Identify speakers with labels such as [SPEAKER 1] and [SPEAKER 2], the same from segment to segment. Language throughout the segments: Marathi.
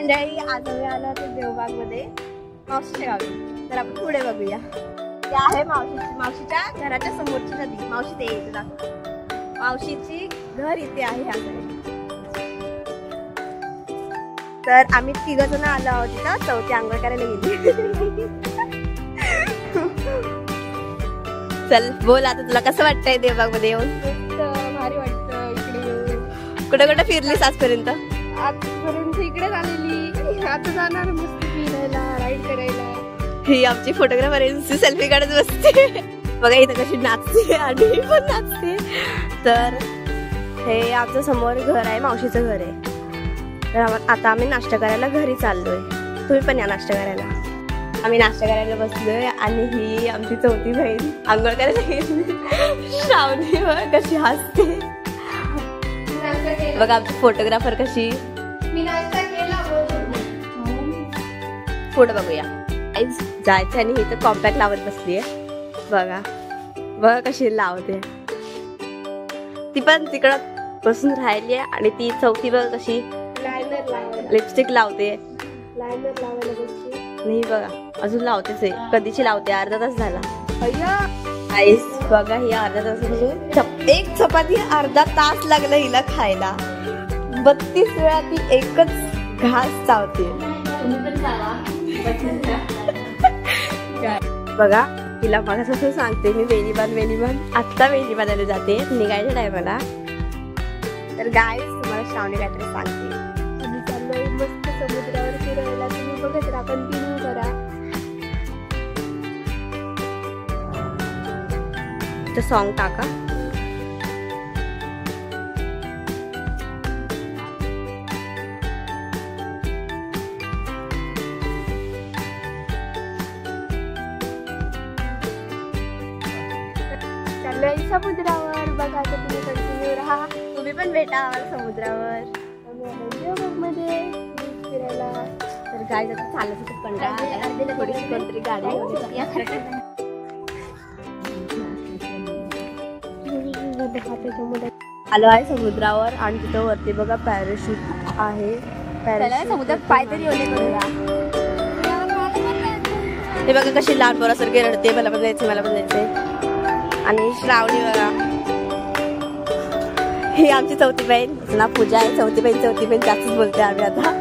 [SPEAKER 1] मंडळी, आज आम्ही आलो होतो देवबाग मध्ये मावशीच्या गावी. तर आपण पुढे बघूया. ते आहे मावशीच्या घराच्या समोरची नदी. मावशी ते इथे दाखव. मावशीची घर इथे आहे ह्याकडे. तर आम्ही 3 जण आलो आहोत तिथं. चौथी आंघोळ करायला गेली. चल बोल आता, तुला कसं वाटतंय देवबाग मध्ये येऊन?
[SPEAKER 2] भारी वाटतं इकडे येऊन.
[SPEAKER 1] कुठे कुठे फिरलीस आजपर्यंत?
[SPEAKER 2] आजपर्यंत इकडे आलेली, आता जाणार मस्त फिरायला, राईड करायला.
[SPEAKER 1] ही आमची फोटोग्राफर आहे, सेल्फी काढत बसते. बघा इथं कशी नाचते आणि पण नाचते. तर हे आमचं समोर घर आहे, मावशीचं घर आहे. तर आता आम्ही नाश्ता करायला घरी चाललोय. तुम्ही पण या नाश्ता करायला. आम्ही नाश्ता करायला बसलोय आणि ही आमची चौथी बहीण आंघोळ करायला गेली. श्रावणी बघ कशी हसते. बघा आमची फोटोग्राफर कशी. पुढे बघूया. जायचं आणि इथं कॉम्पॅक्ट लावत बसलीये. बघा बघा कशी लावते. ती पण तिकडं बसून राहिली आहे आणि ती चौथी बघ कशी लिपस्टिक लावते. नाही बघा अजून लावतेच आहे. कधीची लावते, अर्धा तास झाला. बघा ही अर्धा तासापासून एक चपाती अर्धा तास लागला हिला खायला. 32 वेळा ती एकच घास चावते. बघा तिला मला सांगते मी वेणीबान आत्ता वेणी बांधायला जाते निघायच्या टायमाला. तर गाईज तुम्हाला श्रावणी काहीतरी सांगते.
[SPEAKER 2] आम्ही चाललोय मस्त समुद्रावर फिरायला. तुम्ही बघत राहा, कंटिन्यू करा.
[SPEAKER 1] सॉन्ग टाका.
[SPEAKER 2] चाललोय समुद्रावर. बघा आता तुम्ही कंटिन्यू राहा.
[SPEAKER 1] तुम्ही पण भेटा आम्हाला समुद्रावर.
[SPEAKER 2] मध्ये फिरायला.
[SPEAKER 1] तर गाईज आता चालत कंटाळा थोडीशी कोणतरी गाडी. आलो आहे समुद्रावर आणि तिथं वरती बघा पॅराशूट आहे.
[SPEAKER 2] समुद्रात पाय तरी ओले करूया.
[SPEAKER 1] हे बघा कशी लहान पोरासारखी रडते. मला पण जायचे, मला पण जायचे. आणि श्रावणी बघा ही आमची चौथी बहीण ना पूजा आहे. चौथी बहीण जास्तच बोलते आम्ही आता.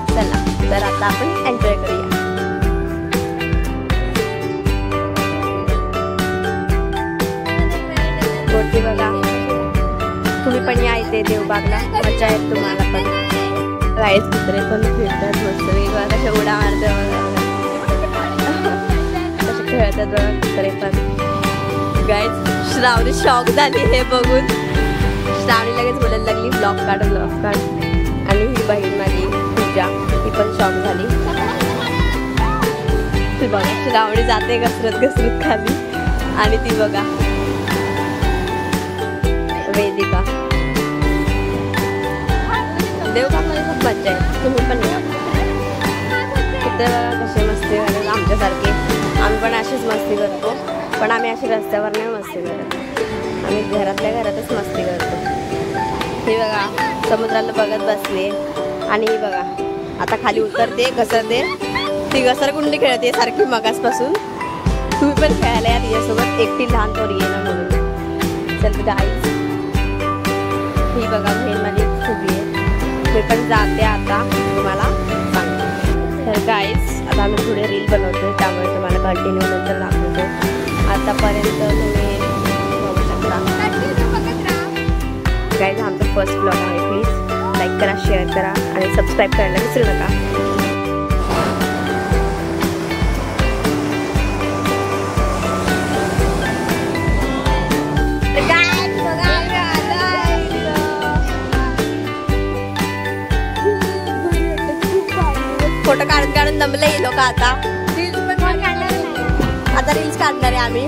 [SPEAKER 1] चला तर आता आपण एन्जॉय करूया. गोटी बघा. तुम्ही पण या इथे देवबागला, मजा येत तुम्हाला पण. राईस कुत्रे पण फिरतात मस्त वेगळा. कशा उड्या मारतात, कसे खेळतात बघा कुत्रे पण. गाईज श्रावणी शॉक झाली हे बघून. श्रावणी लगेच बोलायला लागली ब्लॉग काढ. आणि ही बहीण माझी पूजा ती पण शॉक झाली. ती बघा श्रावणी जाते घसरत खाली. आणि ती बघा वेदिका. देवबागमध्ये खूप मजा आहे. तुम्ही पण या. तिथे बघा कसे मस्ती करतात आमच्यासारखे. आम्ही पण अशीच मस्ती करतो, पण आम्ही अशी रस्त्यावर नाही मस्ती करत. आम्ही घरातल्या घरातच मस्ती करतो. हे बघा समुद्राला बघत बसले. आणि ही बघा आता खाली उतरते, घसरते. ती घसरगुंडी खेळते सारखी मगासपासून. तुम्ही पण खेळायला या तिच्यासोबत. एकटी लहान पोरी आहे ना म्हणून. चल गाईज ही बघा बहीण माझी खूप आहे. मी पण जाते आता तुम्हाला सांगते. तर गाईज आता आम्ही थोडे रील बनवतो, त्यामुळे तुम्हाला कंटिन्यू नंतर दाखवतो. आतापर्यंत तुम्ही बघू शकता. गाईज आमचा फर्स्ट ब्लॉग आहे. प्लीज लाईक करा, शेअर करा आणि सबस्क्राईब करायला विसरू नका. फोटो काढून दमले लोक. आता रील्स काढणार आहे आम्ही.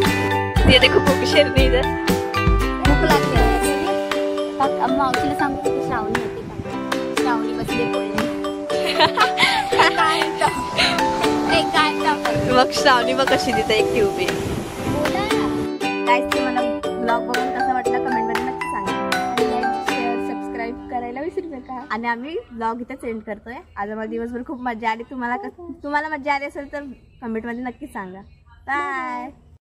[SPEAKER 1] तिथे खूप उशीर नाही.
[SPEAKER 2] भूक लागते. मावशीला सांगतो की श्रावणी होती का. श्रावणी बसले बोलली.
[SPEAKER 1] मग श्रावणी मग कशी तिथे एकटी उभी.
[SPEAKER 2] गाईज मला ब्लॉग बघून कसं वाटलं कमेंट मध्ये नक्की सांगा. आणि लाईक शेअर सबस्क्राईब करायला विसरू नका.
[SPEAKER 3] आणि आम्ही ब्लॉग इथे सेंड करतोय. आज आम्हाला दिवसभर खूप मजा आली. तुम्हाला मजा आली असेल तर कमेंटमध्ये नक्की सांगा. बाय.